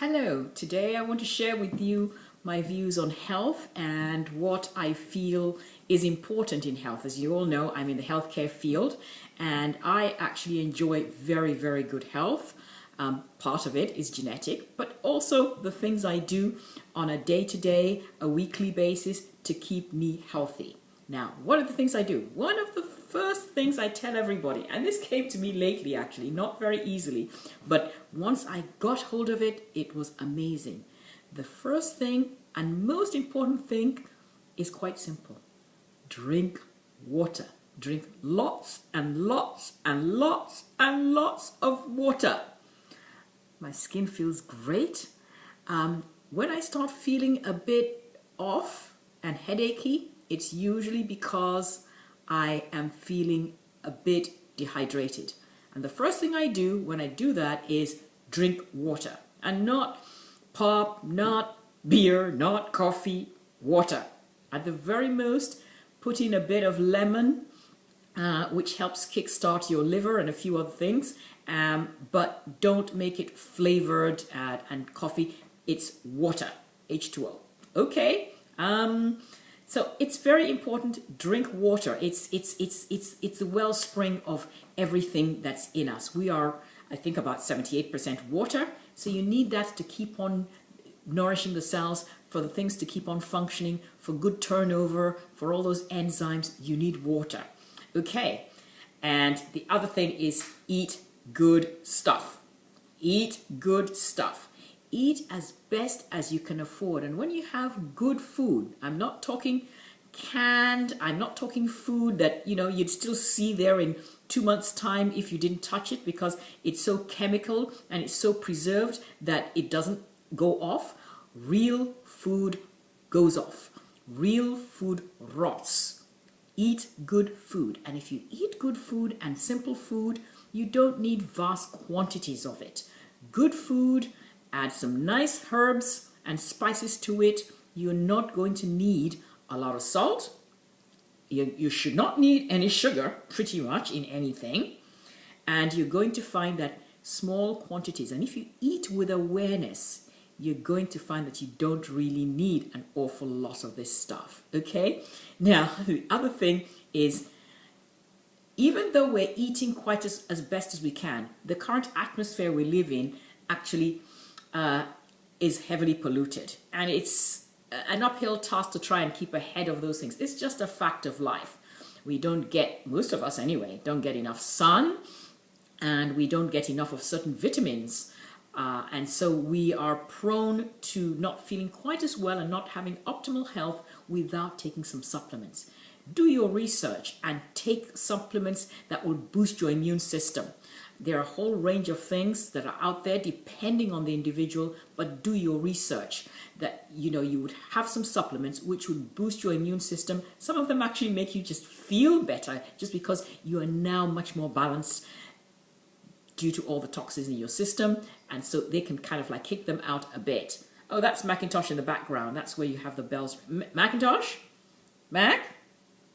Hello, today I want to share with you my views on health and what I feel is important in health. As you all know, I'm in the healthcare field and I actually enjoy very, very good health. Part of it is genetic, but also the things I do on a day-to-day, a weekly basis to keep me healthy. Now, what are the things I do? One of the first things I tell everybody, and this came to me lately actually, not very easily, but once I got hold of it, it was amazing. The first thing and most important thing is quite simple. Drink water. Drink lots and lots and lots and lots of water. My skin feels great. When I start feeling a bit off and headachy, it's usually because I am feeling a bit dehydrated. And the first thing I do when I do that is drink water. And not pop, not beer, not coffee, water. At the very most, put in a bit of lemon, which helps kickstart your liver and a few other things. But don't make it flavored and coffee. It's water, H2O. Okay. So it's very important. Drink water. It's the wellspring of everything that's in us. We are, I think, about 78% water. So you need that to keep on nourishing the cells, for the things to keep on functioning, for good turnover, for all those enzymes. You need water. Okay. And the other thing is eat good stuff. Eat good stuff. Eat as best as you can afford. And when you have good food, I'm not talking canned, I'm not talking food that, you'd still see there in 2 months' time if you didn't touch it because it's so chemical and it's so preserved that it doesn't go off. Real food goes off. Real food rots. Eat good food. And if you eat good food and simple food, you don't need vast quantities of it. Good food, add some nice herbs and spices to it. You're not going to need a lot of salt. You should not need any sugar, pretty much, in anything. And you're going to find that small quantities. And if you eat with awareness, you're going to find that you don't really need an awful lot of this stuff. Okay? Now, the other thing is, even though we're eating quite as best as we can, the current atmosphere we live in actually is heavily polluted, and it's an uphill task to try and keep ahead of those things. It's just a fact of life. We don't get, most of us anyway, don't get enough sun, and we don't get enough of certain vitamins, and so we are prone to not feeling quite as well and not having optimal health without taking some supplements. Do your research and take supplements that will boost your immune system. There are a whole range of things that are out there depending on the individual, but do your research that, you would have some supplements which would boost your immune system. Some of them actually make you just feel better just because you are now much more balanced due to all the toxins in your system. And so they can kind of like kick them out a bit. Oh, that's Macintosh in the background. That's where you have the bells. Macintosh? Mac?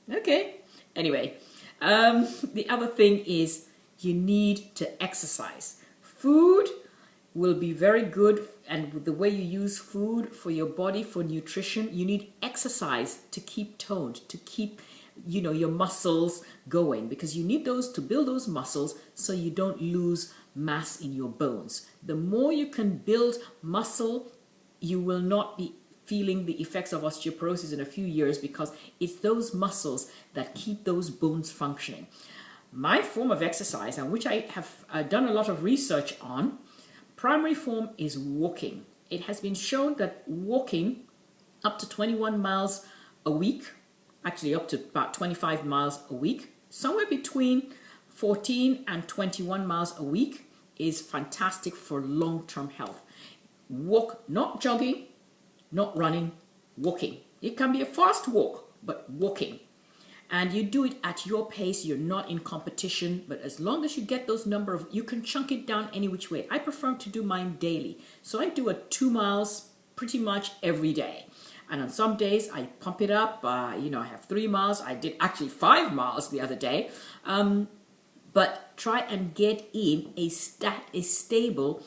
Okay. Anyway, the other thing is, you need to exercise. Food will be very good, and with the way you use food for your body, for nutrition, you need exercise to keep toned, to keep, your muscles going, because you need those to build those muscles so you don't lose mass in your bones. The more you can build muscle, you will not be feeling the effects of osteoporosis in a few years because it's those muscles that keep those bones functioning. My form of exercise, and which I have done a lot of research on, primary form is walking. It has been shown that walking up to 21 miles a week, actually up to about 25 miles a week, somewhere between 14 and 21 miles a week is fantastic for long-term health. Walk, not jogging, not running, walking. It can be a fast walk, but walking. And you do it at your pace. You're not in competition, but as long as you get those you can chunk it down any which way. I prefer to do mine daily. So I do 2 miles pretty much every day. And on some days I pump it up. I have 3 miles. I did actually 5 miles the other day. But try and get in a stable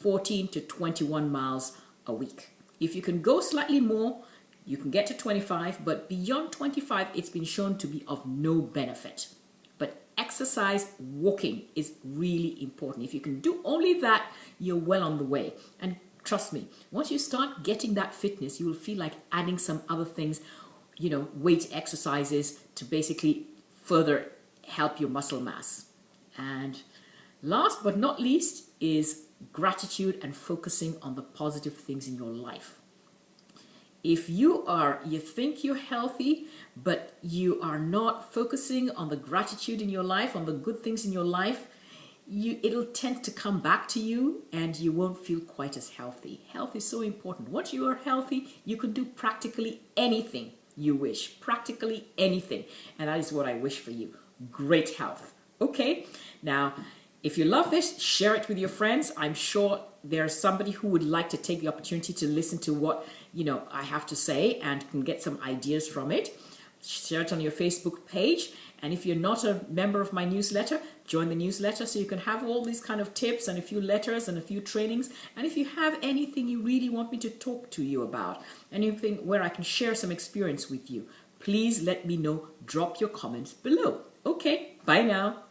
14 to 21 miles a week. If you can go slightly more, you can get to 25, but beyond 25, it's been shown to be of no benefit. But exercise, walking is really important. If you can do only that, you're well on the way. And trust me, once you start getting that fitness, you will feel like adding some other things, weight exercises to basically further help your muscle mass. And last but not least is gratitude and focusing on the positive things in your life. If you think you're healthy, but you are not focusing on the gratitude in your life, on the good things in your life, it'll tend to come back to you and you won't feel quite as healthy. Health is so important. Once you are healthy, you can do practically anything you wish, practically anything. And that is what I wish for you. Great health. Okay, now, if you love this, share it with your friends. I'm sure there's somebody who would like to take the opportunity to listen to what I have to say and can get some ideas from it. Share it on your Facebook page. And if you're not a member of my newsletter, join the newsletter so you can have all these kind of tips and a few letters and a few trainings. And if you have anything you really want me to talk to you about, anything where I can share some experience with you, please let me know. Drop your comments below. Okay, bye now.